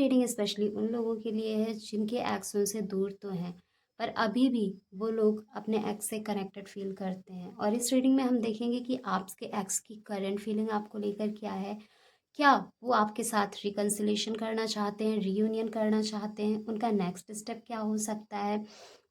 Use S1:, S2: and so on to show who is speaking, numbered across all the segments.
S1: Reading specially उन लोगों के लिए है जिनके एक्स उनसे दूर तो हैं, पर अभी भी वो लोग अपने एक्स से कनेक्टेड फील करते हैं। और इस रीडिंग में हम देखेंगे कि आपके एक्स की करंट फीलिंग आपको लेकर क्या है। क्या वो आपके साथ रिकन्सिलेशन करना चाहते हैं, रीयूनियन करना चाहते हैं, उनका नेक्स्ट स्टेप क्या हो सकता है,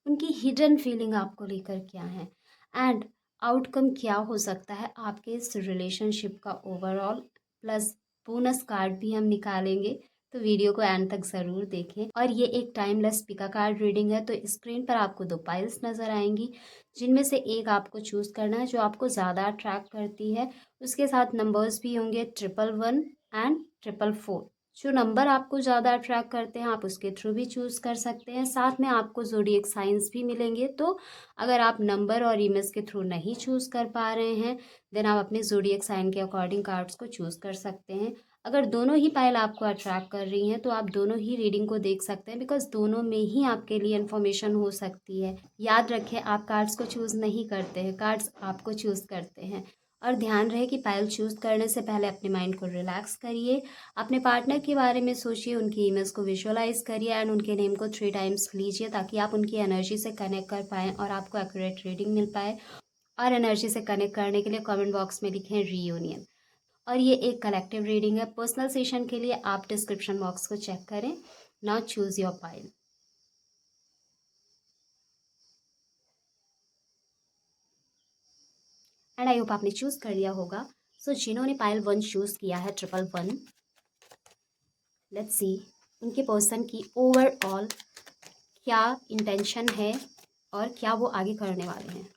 S1: उनकी हिडन फीलिंग आपको लेकर क्या है, एंड आउटकम क्या हो सकता है आपके इस रिलेशनशिप का ओवरऑल। प्लस बोनस कार्ड भी हम निकालेंगे, तो वीडियो को एंड तक ज़रूर देखें। और ये एक टाइमलेस पिका कार्ड रीडिंग है, तो स्क्रीन पर आपको 2 पाइल्स नज़र आएंगी, जिनमें से एक आपको चूज़ करना है जो आपको ज़्यादा अट्रैक्ट करती है। उसके साथ नंबर्स भी होंगे 111 एंड 444। जो नंबर आपको ज़्यादा अट्रैक्ट करते हैं आप उसके थ्रू भी चूज़ कर सकते हैं। साथ में आपको ज़ोडिएक साइंस भी मिलेंगे, तो अगर आप नंबर और इमेज के थ्रू नहीं चूज़ कर पा रहे हैं देन आप अपने ज़ोडिएक साइन के अकॉर्डिंग कार्ड्स को चूज़ कर सकते हैं। अगर दोनों ही पायल आपको अट्रैक्ट कर रही हैं तो आप दोनों ही रीडिंग को देख सकते हैं, बिकॉज दोनों में ही आपके लिए इन्फॉर्मेशन हो सकती है। याद रखें, आप कार्ड्स को चूज़ नहीं करते हैं, कार्ड्स आपको चूज़ करते हैं। और ध्यान रहे कि पायल चूज़ करने से पहले अपने माइंड को रिलैक्स करिए, अपने पार्टनर के बारे में सोचिए, उनकी इमेज को विजुअलाइज करिए एंड उनके नेम को 3 टाइम्स लीजिए, ताकि आप उनकी एनर्जी से कनेक्ट कर पाएँ और आपको एक्यूरेट रीडिंग मिल पाए। और एनर्जी से कनेक्ट करने के लिए कमेंट बॉक्स में लिखें रीयूनियन। और ये एक कलेक्टिव रीडिंग है। पर्सनल सेशन के लिए आप डिस्क्रिप्शन बॉक्स को चेक करें। Now choose your pile. And I hope आपने चूज़ कर लिया होगा। सो जिन्होंने पाइल 1 चूज़ किया है 111, लेट्स सी उनके पर्सन की ओवरऑल क्या इंटेंशन है और क्या वो आगे करने वाले हैं।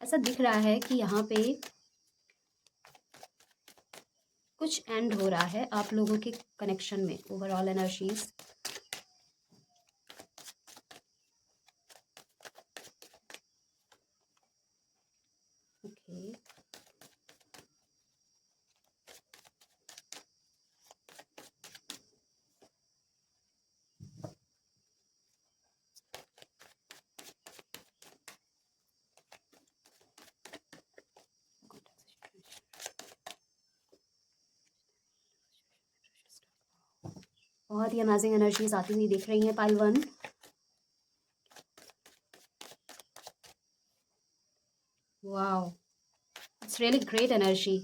S1: ऐसा दिख रहा है कि यहाँ पे कुछ एंड हो रहा है आप लोगों के कनेक्शन में। Overall energies okay. बहुत ही अमेजिंग एनर्जीज आती हुई दिख रही हैं pile 1। Wow, it's really great energy.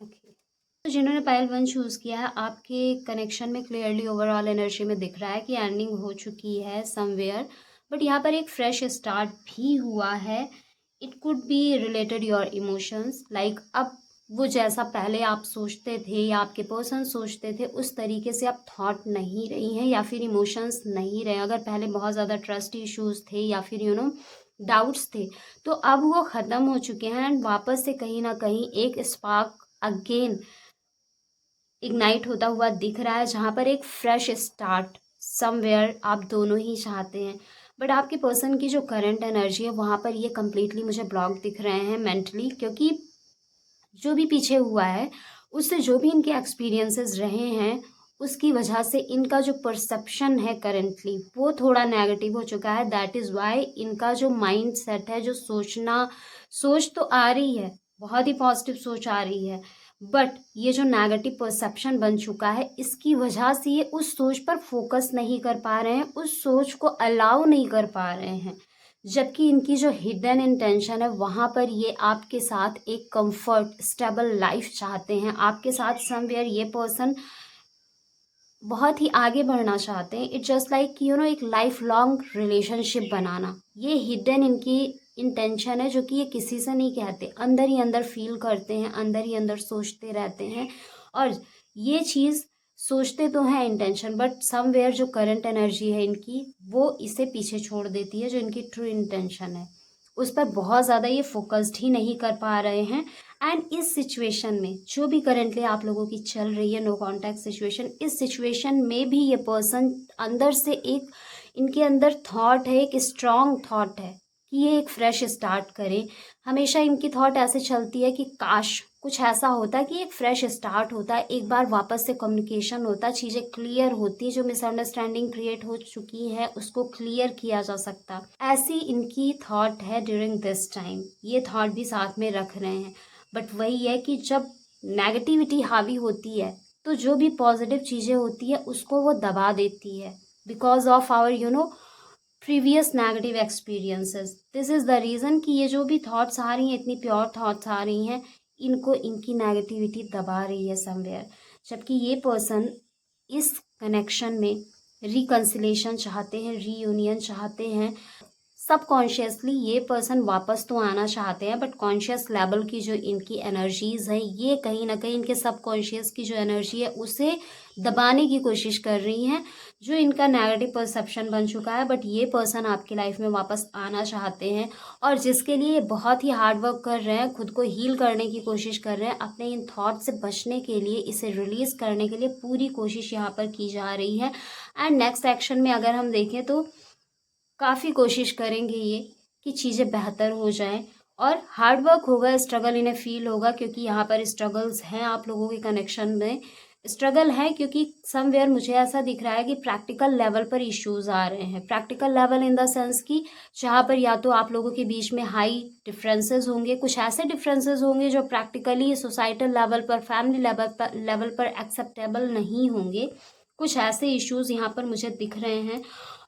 S1: Okay, तो जिन्होंने पायल 1 चूज़ किया है आपके कनेक्शन में क्लियरली ओवरऑल एनर्जी में दिख रहा है कि एंडिंग हो चुकी है समवेयर, बट यहाँ पर एक फ्रेश स्टार्ट भी हुआ है। It could be related your emotions, like अब वो जैसा पहले आप सोचते थे या आपके पर्सन सोचते थे उस तरीके से अब थॉट नहीं रही हैं या फिर इमोशंस नहीं रहे। अगर पहले बहुत ज़्यादा ट्रस्ट इश्यूज थे या फिर डाउट्स थे, तो अब वो ख़त्म हो चुके हैं एंड वापस से कहीं ना कहीं एक स्पार्क अगेन इग्नाइट होता हुआ दिख रहा है, जहाँ पर एक फ्रेश स्टार्ट समवेयर आप दोनों ही चाहते हैं। बट आपके पर्सन की जो करंट एनर्जी है वहाँ पर ये कम्प्लीटली मुझे ब्लॉक दिख रहे हैं मेंटली, क्योंकि जो भी पीछे हुआ है उससे जो भी इनके एक्सपीरियंसेस रहे हैं उसकी वजह से इनका जो परसेप्शन है करेंटली वो थोड़ा नेगेटिव हो चुका है। दैट इज़ वाई इनका जो माइंड सेट है, जो सोच तो आ रही है, बहुत ही पॉजिटिव सोच आ रही है, बट ये जो नेगेटिव परसेप्शन बन चुका है इसकी वजह से ये उस सोच पर फोकस नहीं कर पा रहे हैं, उस सोच को अलाउ नहीं कर पा रहे हैं। जबकि इनकी जो हिडन इंटेंशन है वहाँ पर ये आपके साथ एक कंफर्ट स्टेबल लाइफ चाहते हैं। आपके साथ समवेयर ये पर्सन बहुत ही आगे बढ़ना चाहते हैं। इट्स जस्ट लाइक एक लाइफ लॉन्ग रिलेशनशिप बनाना। ये हिडन इनकी इंटेंशन है, जो कि ये किसी से नहीं कहते, अंदर ही अंदर फील करते हैं, अंदर ही अंदर सोचते रहते हैं। और ये चीज़ सोचते तो हैं इंटेंशन, बट समवेयर जो करंट एनर्जी है इनकी, वो इसे पीछे छोड़ देती है, जो इनकी ट्रू इंटेंशन है उस पर बहुत ज़्यादा ये फोकस्ड ही नहीं कर पा रहे हैं। एंड इस सिचुएशन में जो भी करेंटली आप लोगों की चल रही है नो कांटेक्ट सिचुएशन, इस सिचुएशन में भी ये पर्सन अंदर से एक, इनके अंदर थॉट है, एक स्ट्रॉन्ग थॉट है कि ये एक फ्रेश स्टार्ट करें। हमेशा इनकी थॉट ऐसे चलती है कि काश कुछ ऐसा होता है कि एक फ्रेश स्टार्ट होता है, एक बार वापस से कम्युनिकेशन होता है, चीज़ें क्लियर होती है, जो मिसअंडरस्टैंडिंग क्रिएट हो चुकी है उसको क्लियर किया जा सकता। ऐसी इनकी थॉट है ड्यूरिंग दिस टाइम, ये थॉट भी साथ में रख रहे हैं। बट वही है कि जब नेगेटिविटी हावी होती है तो जो भी पॉजिटिव चीज़ें होती है उसको वो दबा देती है, because of our previous negative experiences. This is the reason कि ये जो भी थॉट्स आ रही हैं, इतनी प्योर थॉट्स आ रही हैं, इनको इनकी नेगेटिविटी दबा रही है समवेयर। जबकि ये पर्सन इस कनेक्शन में रिकन्सिलेशन चाहते हैं, रीयूनियन चाहते हैं। सबकॉन्शियसली ये पर्सन वापस तो आना चाहते हैं, बट कॉन्शियस लेवल की जो इनकी एनर्जीज हैं, ये कहीं ना कहीं इनके सबकॉन्शियस की जो एनर्जी है उसे दबाने की कोशिश कर रही हैं, जो इनका नेगेटिव परसेप्शन बन चुका है। बट ये पर्सन आपकी लाइफ में वापस आना चाहते हैं, और जिसके लिए ये बहुत ही हार्ड वर्क कर रहे हैं, खुद को हील करने की कोशिश कर रहे हैं, अपने इन थॉट से बचने के लिए, इसे रिलीज करने के लिए पूरी कोशिश यहाँ पर की जा रही है। एंड नेक्स्ट एक्शन में अगर हम देखें तो काफ़ी कोशिश करेंगे ये कि चीज़ें बेहतर हो जाएं, और हार्ड वर्क होगा, स्ट्रगल इन्हें फील होगा, क्योंकि यहाँ पर स्ट्रगल्स हैं आप लोगों के कनेक्शन में। स्ट्रगल है क्योंकि समवेयर मुझे ऐसा दिख रहा है कि प्रैक्टिकल लेवल पर इश्यूज आ रहे हैं। Practical level in the sense कि जहाँ पर या तो आप लोगों के बीच में हाई डिफरेंसेस होंगे, कुछ ऐसे डिफरेंसेस होंगे जो प्रैक्टिकली सोसाइटल लेवल पर, फैमिली लेवल पर एक्सेप्टेबल नहीं होंगे। कुछ ऐसे इश्यूज यहाँ पर मुझे दिख रहे हैं।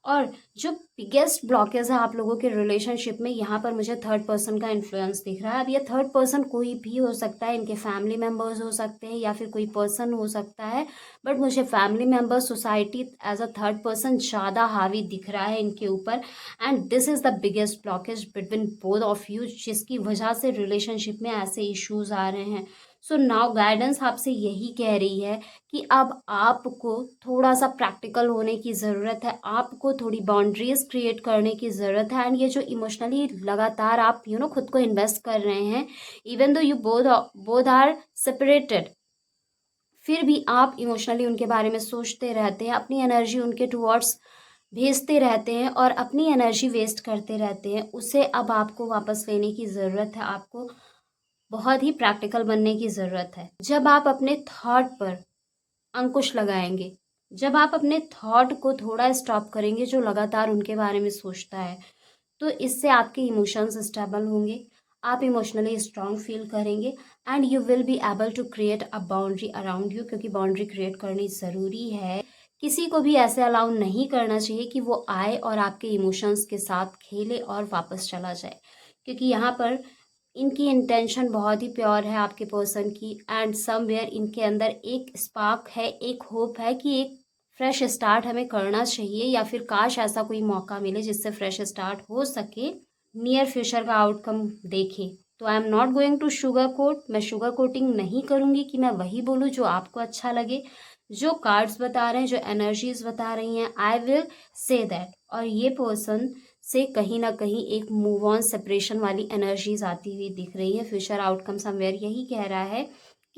S1: और जो बिगेस्ट ब्लॉकेज है आप लोगों के रिलेशनशिप में, यहाँ पर मुझे थर्ड पर्सन का इन्फ्लुएंस दिख रहा है। अब ये थर्ड पर्सन कोई भी हो सकता है, इनके फैमिली मेम्बर्स हो सकते हैं या फिर कोई पर्सन हो सकता है, बट मुझे family members, society as a third person ज़्यादा हावी दिख रहा है इनके ऊपर। And this is the biggest blockage between both of you, जिसकी वजह से रिलेशनशिप में ऐसे इश्यूज आ रहे हैं। सो नाउ गाइडेंस आपसे यही कह रही है कि अब आपको थोड़ा सा प्रैक्टिकल होने की ज़रूरत है, आपको थोड़ी बाउंड्रीज क्रिएट करने की ज़रूरत है। एंड ये जो इमोशनली लगातार आप खुद को इन्वेस्ट कर रहे हैं, even though you both are separated, फिर भी आप इमोशनली उनके बारे में सोचते रहते हैं, अपनी एनर्जी उनके टुवर्ड्स भेजते रहते हैं और अपनी एनर्जी वेस्ट करते रहते हैं। उसे अब आपको वापस लेने की ज़रूरत है, आपको बहुत ही प्रैक्टिकल बनने की ज़रूरत है। जब आप अपने थॉट पर अंकुश लगाएंगे, जब आप अपने थॉट को थोड़ा स्टॉप करेंगे जो लगातार उनके बारे में सोचता है, तो इससे आपके इमोशंस स्टेबल होंगे, आप इमोशनली स्ट्रांग फील करेंगे, and you will be able to create a boundary around you, क्योंकि बाउंड्री क्रिएट करनी ज़रूरी है। किसी को भी ऐसे अलाउ नहीं करना चाहिए कि वो आए और आपके इमोशंस के साथ खेले और वापस चला जाए, क्योंकि यहाँ पर इनकी इंटेंशन बहुत ही प्योर है आपके पर्सन की। एंड समवेयर इनके अंदर एक स्पार्क है, एक होप है कि एक फ्रेश स्टार्ट हमें करना चाहिए, या फिर काश ऐसा कोई मौका मिले जिससे फ्रेश स्टार्ट हो सके। नियर फ्यूचर का आउटकम देखें तो I am not going to sugar coat, मैं शुगर कोटिंग नहीं करूँगी कि मैं वही बोलूँ जो आपको अच्छा लगे। जो कार्ड्स बता रहे हैं, जो एनर्जीज बता रही हैं, आई विल से दैट। और ये पर्सन से कहीं ना कहीं एक मूव ऑन सेपरेशन वाली एनर्जीज आती हुई दिख रही है। फ्यूचर आउटकम समवेयर यही कह रहा है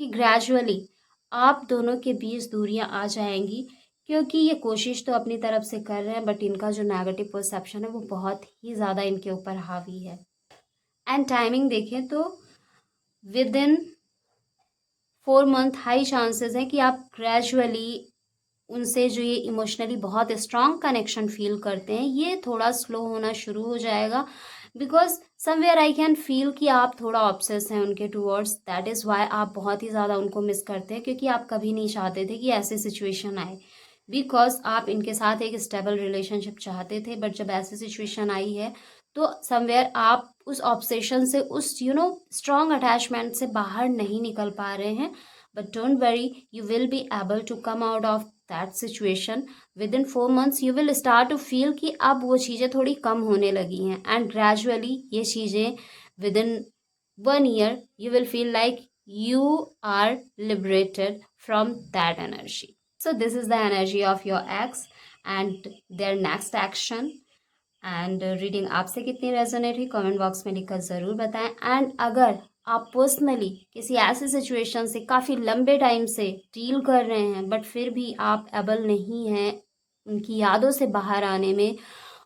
S1: कि ग्रेजुअली आप दोनों के बीच दूरियां आ जाएंगी, क्योंकि ये कोशिश तो अपनी तरफ से कर रहे हैं, बट इनका जो नेगेटिव परसेप्शन है वो बहुत ही ज़्यादा इनके ऊपर हावी है। एंड टाइमिंग देखें तो with in 4 month high chances हैं कि आप ग्रेजुअली उनसे जो ये इमोशनली बहुत स्ट्रॉन्ग कनेक्शन फील करते हैं, ये थोड़ा स्लो होना शुरू हो जाएगा। Because somewhere I can feel कि आप थोड़ा ऑब्सेस हैं उनके टूवर्ड्स, दैट इज़ वाई आप बहुत ही ज़्यादा उनको मिस करते हैं, क्योंकि आप कभी नहीं चाहते थे कि ऐसी सिचुएशन आए। बिकॉज आप इनके साथ एक स्टेबल रिलेशनशिप चाहते थे, बट जब ऐसी सिचुएशन आई है तो समवेयर आप उस ऑब्सेशन से, उस स्ट्रॉन्ग अटैचमेंट से बाहर नहीं निकल पा रहे हैं। but don't worry, you will be able to come out of that situation. Within 4 months you will start to feel कि अब वो चीज़ें थोड़ी कम होने लगी हैं, and gradually ये चीज़ें within 1 year you will feel like you are liberated from that energy. So this is the energy of your ex and their next action. And reading आपसे कितनी रेजोनेट हुई कमेंट बॉक्स में लिखकर ज़रूर बताएं। And अगर आप पर्सनली किसी ऐसे सिचुएशन से काफ़ी लंबे टाइम से डील कर रहे हैं बट फिर भी आप एबल नहीं हैं उनकी यादों से बाहर आने में,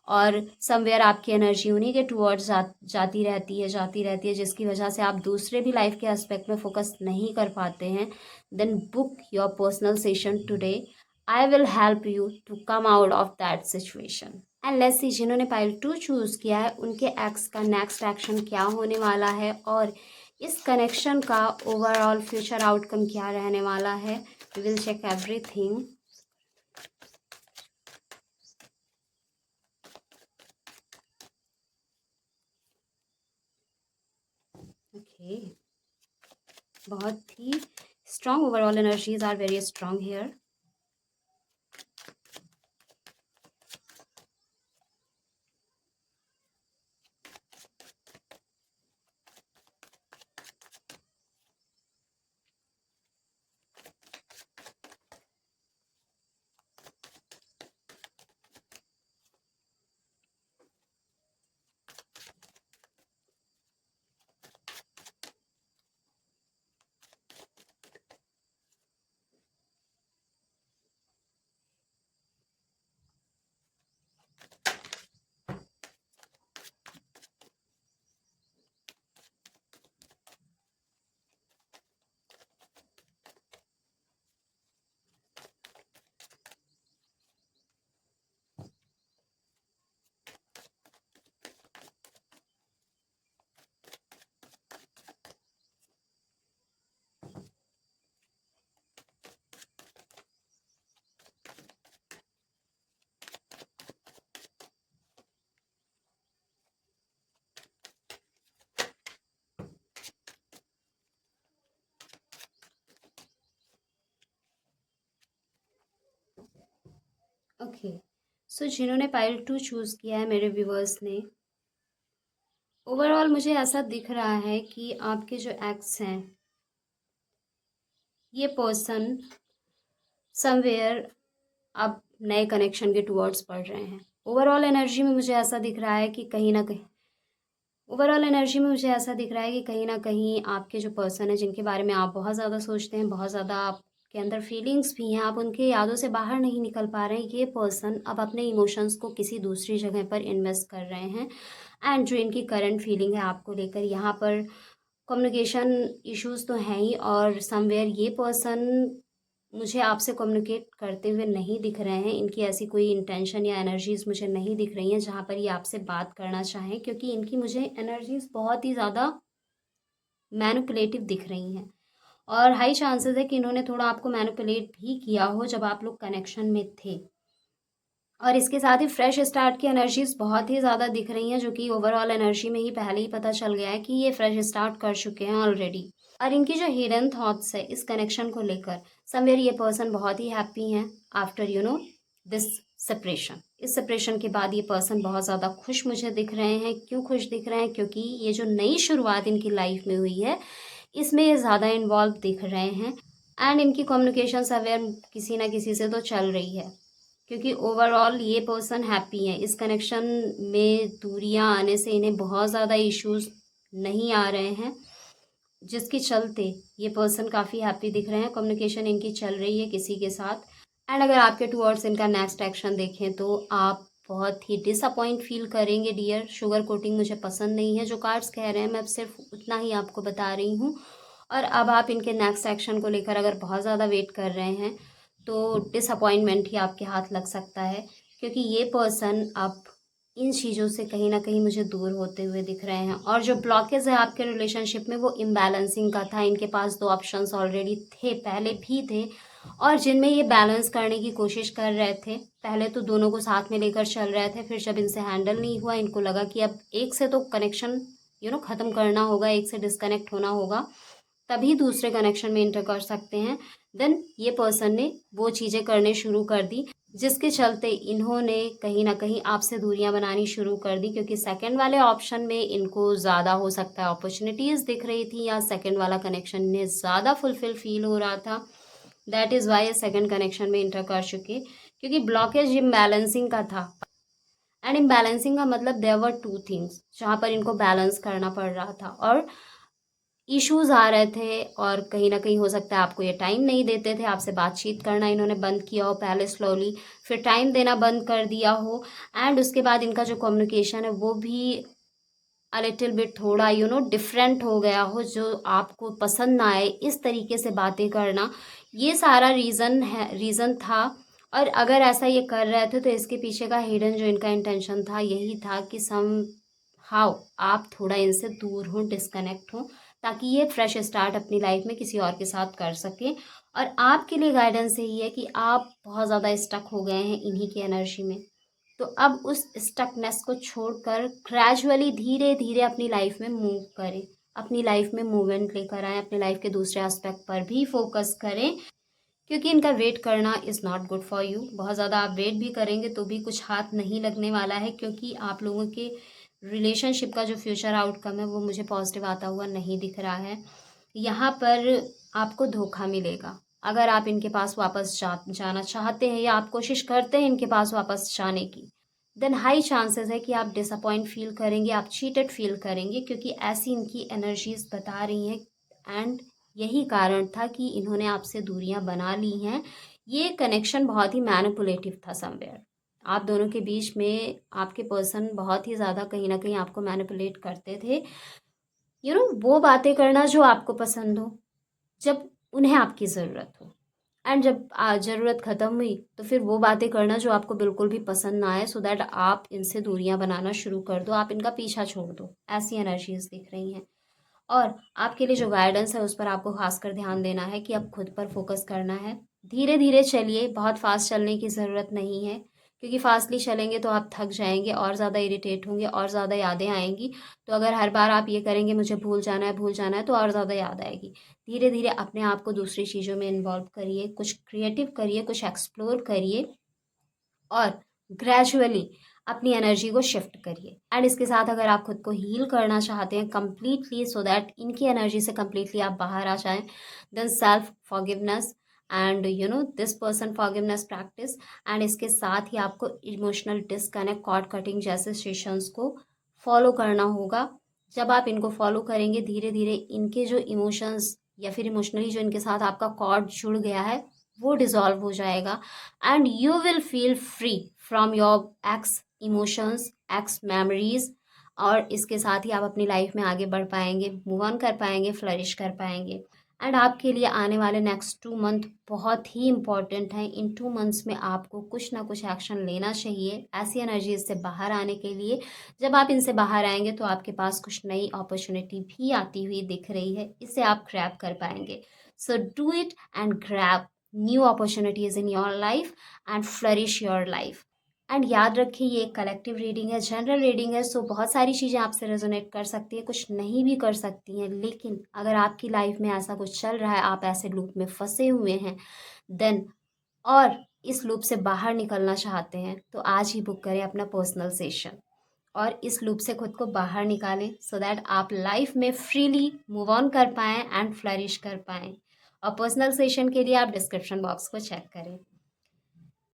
S1: और समवेयर आपकी एनर्जी उन्हीं के टुवर्ड्स जाती रहती है जिसकी वजह से आप दूसरे भी लाइफ के एस्पेक्ट में फोकस नहीं कर पाते हैं, then book your personal session today. I will help you to come out of that situation. And let's see, जिन्होंने पाइल 2 चूज़ किया है उनके एक्स का नेक्स्ट एक्शन क्या होने वाला है और इस कनेक्शन का ओवरऑल फ्यूचर आउटकम क्या रहने वाला है। We will check everything. Okay, बहुत ही strong overall energies are very strong here. Okay, so जिन्होंने पाइल 2 चूज़ किया है मेरे व्यूवर्स ने, ओवरऑल मुझे ऐसा दिख रहा है कि आपके जो एक्स हैं ये पर्सन समवेयर अब नए कनेक्शन के टुवर्ड्स बढ़ रहे हैं। ओवरऑल एनर्जी में मुझे ऐसा दिख रहा है कि कहीं ना कहीं आपके जो पर्सन है जिनके बारे में आप बहुत ज़्यादा सोचते हैं, बहुत ज़्यादा आपके अंदर फीलिंग्स भी हैं, आप उनके यादों से बाहर नहीं निकल पा रहे हैं, ये पर्सन अब अपने इमोशंस को किसी दूसरी जगह पर इन्वेस्ट कर रहे हैं। एंड जो इनकी करंट फीलिंग है आपको लेकर, यहाँ पर कम्युनिकेशन इश्यूज तो हैं ही, और समवेयर ये पर्सन मुझे आपसे कम्युनिकेट करते हुए नहीं दिख रहे हैं। इनकी ऐसी कोई इंटेंशन या एनर्जीज़ मुझे नहीं दिख रही हैं जहाँ पर ये आपसे बात करना चाहें, क्योंकि इनकी मुझे एनर्जीज़ बहुत ही ज़्यादा मैनिपुलेटिव दिख रही हैं, और हाई चांसेस है कि इन्होंने थोड़ा आपको मैनिपुलेट भी किया हो जब आप लोग कनेक्शन में थे। और इसके साथ ही फ्रेश स्टार्ट की एनर्जीज बहुत ही ज़्यादा दिख रही हैं, जो कि ओवरऑल एनर्जी में ही पहले ही पता चल गया है कि ये फ्रेश स्टार्ट कर चुके हैं ऑलरेडी। और इनकी जो हिडन थॉट्स है इस कनेक्शन को लेकर, समवेयर ये पर्सन बहुत ही हैप्पी हैं आफ्टर दिस सेपरेशन। इस सेपरेशन के बाद ये पर्सन बहुत ज़्यादा खुश मुझे दिख रहे हैं। क्यों खुश दिख रहे हैं? क्योंकि ये जो नई शुरुआत इनकी लाइफ में हुई है इसमें ये ज़्यादा इन्वॉल्व दिख रहे हैं। एंड इनकी कम्युनिकेशन अवेयर किसी ना किसी से तो चल रही है, क्योंकि ओवरऑल ये पर्सन हैप्पी है। इस कनेक्शन में दूरियां आने से इन्हें बहुत ज़्यादा इश्यूज नहीं आ रहे हैं, जिसके चलते ये पर्सन काफ़ी हैप्पी दिख रहे हैं। कम्युनिकेशन इनकी चल रही है किसी के साथ। एंड अगर आपके टुवर्ड्स इनका नेक्स्ट एक्शन देखें तो आप बहुत ही डिसअपॉइंट फील करेंगे डियर। शुगर कोटिंग मुझे पसंद नहीं है, जो कार्ड्स कह रहे हैं मैं सिर्फ उतना ही आपको बता रही हूँ। और अब आप इनके नेक्स्ट एक्शन को लेकर अगर बहुत ज़्यादा वेट कर रहे हैं तो डिसअपॉइंटमेंट ही आपके हाथ लग सकता है, क्योंकि ये पर्सन अब इन चीज़ों से कहीं ना कहीं मुझे दूर होते हुए दिख रहे हैं। और जो ब्लॉकेज है आपके रिलेशनशिप में वो इम्बैलेंसिंग का था। इनके पास 2 ऑप्शंस ऑलरेडी थे, पहले भी थे, और जिनमें ये बैलेंस करने की कोशिश कर रहे थे। पहले तो दोनों को साथ में लेकर चल रहे थे, फिर जब इनसे हैंडल नहीं हुआ इनको लगा कि अब एक से तो कनेक्शन ख़त्म करना होगा, एक से डिस्कनेक्ट होना होगा। तभी दूसरे कनेक्शन में इंटर कर सकते हैं। देन ये पर्सन ने वो चीज़ें करने शुरू कर दी जिसके चलते इन्होंने कहीं ना कहीं आपसे दूरियां बनानी शुरू कर दी, क्योंकि सेकंड वाले ऑप्शन में इनको ज़्यादा हो सकता है अपॉर्चुनिटीज़ दिख रही थी, या सेकंड वाला कनेक्शन इन्हें ज़्यादा फुलफिल फील हो रहा था। That is why second connection में इंटर कर चुके, क्योंकि ब्लॉकेज इम्बैलेंसिंग का था। एंड इम्बैलेंसिंग का मतलब देयर वर टू थिंग्स जहाँ पर इनको बैलेंस करना पड़ रहा था, और इश्यूज आ रहे थे, और कहीं ना कहीं हो सकता है आपको ये टाइम नहीं देते थे, आपसे बातचीत करना इन्होंने बंद किया हो पहले स्लोली, फिर टाइम देना बंद कर दिया हो, एंड उसके बाद इनका जो कम्युनिकेशन है वो भी अ लिटिल बिट थोड़ा डिफरेंट हो गया हो, जो आपको पसंद ना आए इस तरीके से बातें करना। ये सारा रीज़न था। और अगर ऐसा ये कर रहे थे तो इसके पीछे का हिडन जो इनका इंटेंशन था यही था कि सम हाउ आप थोड़ा इनसे दूर हों, डिस्कनेक्ट हों, ताकि ये फ्रेश स्टार्ट अपनी लाइफ में किसी और के साथ कर सकें। और आपके लिए गाइडेंस यही है कि आप बहुत ज़्यादा स्टक हो गए हैं इन्हीं की एनर्जी में। तो अब उस स्टकनेस को छोड़कर ग्रेजुअली धीरे धीरे अपनी लाइफ में मूव करें, अपनी लाइफ में मूवमेंट लेकर आएँ, अपनी लाइफ के दूसरे एस्पेक्ट पर भी फोकस करें, क्योंकि इनका वेट करना is not good for you. बहुत ज़्यादा आप वेट भी करेंगे तो भी कुछ हाथ नहीं लगने वाला है, क्योंकि आप लोगों के रिलेशनशिप का जो फ्यूचर आउटकम है वो मुझे पॉजिटिव आता हुआ नहीं दिख रहा है। यहाँ पर आपको धोखा मिलेगा। अगर आप इनके पास वापस जाना चाहते हैं, या आप कोशिश करते हैं इनके पास वापस जाने की, देन हाई चांसेस है कि आप डिसअपॉइंट फील करेंगे, आप चीटेड फील करेंगे, क्योंकि ऐसी इनकी एनर्जीज बता रही हैं। एंड यही कारण था कि इन्होंने आपसे दूरियां बना ली हैं। ये कनेक्शन बहुत ही मैनिपुलेटिव था समवेयर। आप दोनों के बीच में आपके पर्सन बहुत ही ज़्यादा कहीं ना कहीं आपको मैनिपुलेट करते थे, वो बातें करना जो आपको पसंद हो, जब उन्हें आपकी ज़रूरत हो। एंड जब ज़रूरत ख़त्म हुई तो फिर वो बातें करना जो आपको बिल्कुल भी पसंद ना आए, सो दैट आप इनसे दूरियां बनाना शुरू कर दो, आप इनका पीछा छोड़ दो। ऐसी एनर्जीज दिख रही हैं। और आपके लिए जो गाइडेंस है उस पर आपको खासकर ध्यान देना है कि अब खुद पर फोकस करना है। धीरे धीरे चलिए, बहुत फास्ट चलने की ज़रूरत नहीं है, क्योंकि फास्टली चलेंगे तो आप थक जाएंगे, और ज़्यादा इरिटेट होंगे, और ज़्यादा यादें आएंगी। तो अगर हर बार आप ये करेंगे मुझे भूल जाना है, तो और ज़्यादा याद आएगी। धीरे धीरे अपने आप को दूसरी चीज़ों में इन्वॉल्व करिए, कुछ क्रिएटिव करिए, कुछ एक्सप्लोर करिए, और ग्रेजुअली अपनी एनर्जी को शिफ्ट करिए। एंड इसके साथ अगर आप खुद को हील करना चाहते हैं कंप्लीटली, सो दैट इनकी एनर्जी से कंप्लीटली आप बाहर आ जाएं, then self forgiveness and this person forgiveness practice. And इसके साथ ही आपको इमोशनल डिस्कनेक्ट, कॉर्ड कटिंग जैसे सेशंस को फॉलो करना होगा। जब आप इनको फॉलो करेंगे, धीरे धीरे इनके जो इमोशंस या फिर इमोशनली जो इनके साथ आपका कॉर्ड जुड़ गया है वो डिज़ोल्व हो जाएगा, and you will feel free from your x emotions, x memories. और इसके साथ ही आप अपनी लाइफ में आगे बढ़ पाएंगे, मूव ऑन कर पाएंगे, फ्लरिश कर पाएंगे। एंड आपके लिए आने वाले नेक्स्ट 2 मंथ बहुत ही इंपॉर्टेंट हैं। इन 2 मंथ्स में आपको कुछ ना कुछ एक्शन लेना चाहिए ऐसी एनर्जीज से बाहर आने के लिए। जब आप इनसे बाहर आएंगे तो आपके पास कुछ नई अपॉर्चुनिटी भी आती हुई दिख रही है, इसे आप ग्रैब कर पाएंगे। So do it and grab new opportunities in your life and flourish your life. And याद रखिए ये एक कलेक्टिव रीडिंग है, जनरल रीडिंग है, सो बहुत सारी चीज़ें आपसे रेजोनेट कर सकती है, कुछ नहीं भी कर सकती हैं। लेकिन अगर आपकी लाइफ में ऐसा कुछ चल रहा है, आप ऐसे लूप में फंसे हुए हैं, देन और इस लूप से बाहर निकलना चाहते हैं, तो आज ही बुक करें अपना पर्सनल सेशन, और इस लूप से खुद को बाहर निकालें, सो दैट आप लाइफ में फ्रीली मूव ऑन कर पाएँ एंड फ्लरिश कर पाएँ। और पर्सनल सेशन के लिए आप डिस्क्रिप्शन बॉक्स को चेक करें।